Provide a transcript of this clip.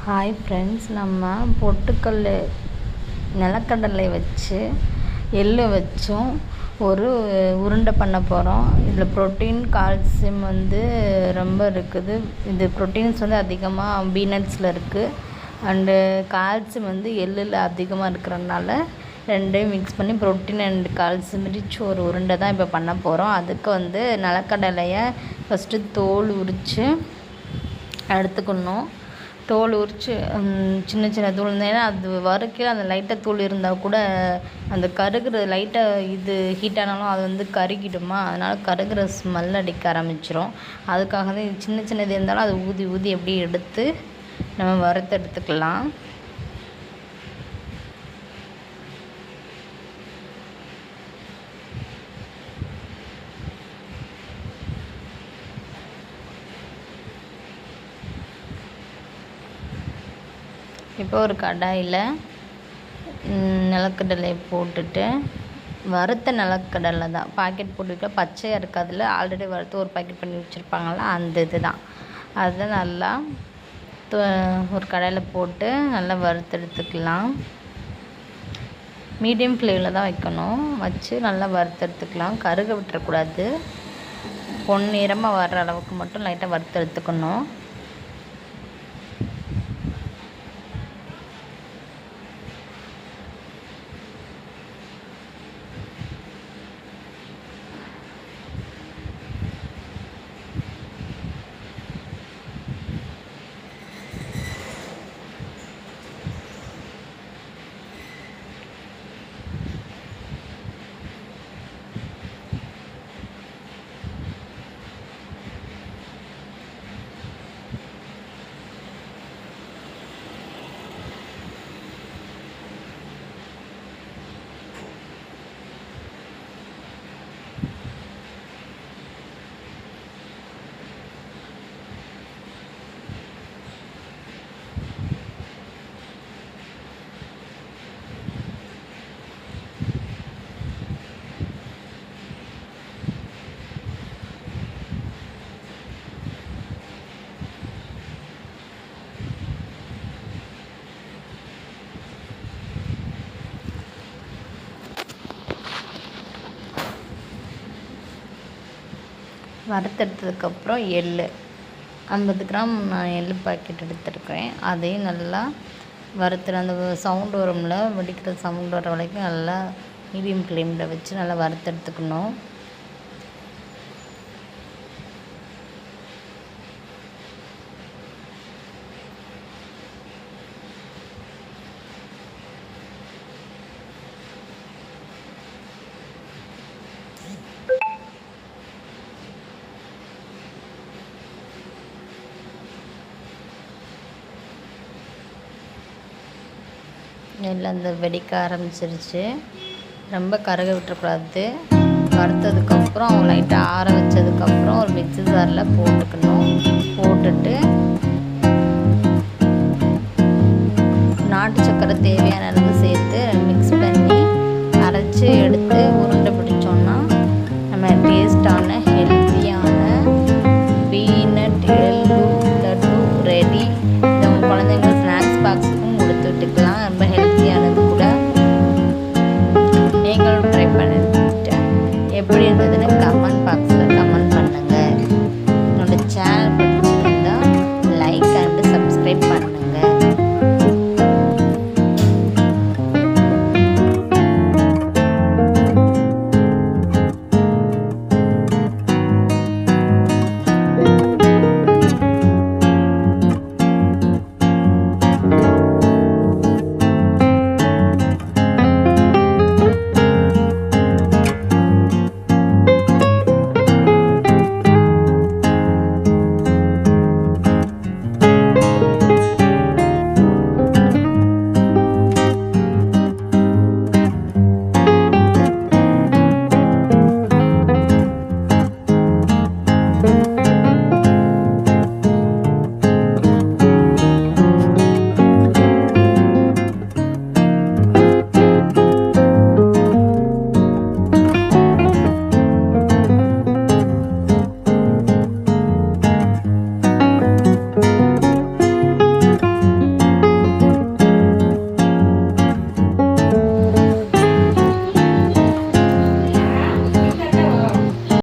Hi friends, நம்ம பொட்டுக்கல் நிலக்கடலை வச்சு எள்ளு வச்சும் ஒரு உருண்டை பண்ண போகிறோம். இதில் ப்ரோட்டீன் கால்சியம் ரொம்ப இருக்குது. இது ப்ரோட்டீன்ஸ் அதிகமாக பீனட்ஸில் இருக்குது. அண்டு கால்சியம் எள்ளில் அதிகமாக இருக்கிறதுனால ரெண்டையும் மிக்ஸ் பண்ணி ப்ரோட்டீன் அண்ட் கால்சியம் ரிச் ஒரு உருண்டை தான் இப்போ பண்ண போகிறோம். அதுக்கு நிலக்கடலையை ஃபஸ்ட்டு தோல் உரித்து எடுத்துக்கணும். தோல் உரித்து சின்ன சின்ன தூள் இருந்ததுன்னா அது வறுக்கையில் அந்த லைட்டாக தூள் இருந்தால் கூட அந்த கருகிற லைட்டாக இது ஹீட் ஆனாலும் அது கருகிடுமா, அதனால் கருகிற ஸ்மெல் அடிக்க ஆரம்பிச்சிடும். அதுக்காக தான் இது சின்ன சின்னது இருந்தாலும் அது ஊதி ஊதி எப்படி எடுத்து நம்ம வறுத்து எடுத்துக்கலாம். இப்போ ஒரு கடாயில் நிலக்கடலை போட்டுட்டு, வறுத்த நிலக்கடலை தான் பாக்கெட் போட்டுக்கிட்ட பச்சையாக இருக்கிறதுல ஆல்ரெடி வறுத்து ஒரு பாக்கெட் பண்ணி வச்சுருப்பாங்கள்ல, அந்த இது தான். அதை நல்லா ஒரு கடாயில் போட்டு நல்லா வறுத்து எடுத்துக்கலாம். மீடியம் ஃப்ளேமில் தான் வைக்கணும். வச்சு நல்லா வறுத்து எடுத்துக்கலாம். கருக விட்டுறக்கூடாது. பொன்னிறமாக வர்ற அளவுக்கு மட்டும் லைட்டாக வறுத்து எடுத்துக்கணும். வறுத்தெடுத்ததுக்கப்புறம் எள் 50 கிராம் நான் எள் பாக்கெட் எடுத்துருக்கேன். அதையும் நல்லா வறுத்துட்டு அந்த சவுண்டு வரும்ல, வெடிக்கிற சவுண்டு வர வரைக்கும் நல்லா மீடியம் ஃப்ளேமில் வச்சு நல்லா வறுத்தெடுத்துக்கணும். எல்லாம் அந்த வெடிக்க ஆரம்பிச்சிருச்சு. ரொம்ப கருக விட்டுறக்கூடாது. வறுத்ததுக்கப்புறம் லைட்டாக ஆற வச்சதுக்கப்புறம் ஒரு மிக்ஸி ஜாரில் போட்டுக்கணும். போட்டுட்டு நாட்டு சக்கரை தேவையான அளவு சேர்த்து மிக்ஸ் பண்ணி அரைச்சி எடுத்து உருண்டை பிடிச்சோன்னா நம்ம டேஸ்டான ஹெல்த்தியான பீனட் எள்ளு லட்டு ரெடி. இதை குழந்தைங்க ஸ்நாக்ஸ் பாக்ஸுக்கும் கொடுத்து விட்டுக்கலாம். ரொம்ப ஹெல்த்தியானது கூட. நீங்களும் ட்ரை பண்ணிட்டு எப்படி இருந்ததுன்னு கமெண்ட் பாக்ஸில் கமெண்ட் பண்ணுங்கள். என்னோடய சேனல் பிடிச்சிருந்தா லைக் அண்டு சப்ஸ்கிரைப் பண்ணுங்கள்.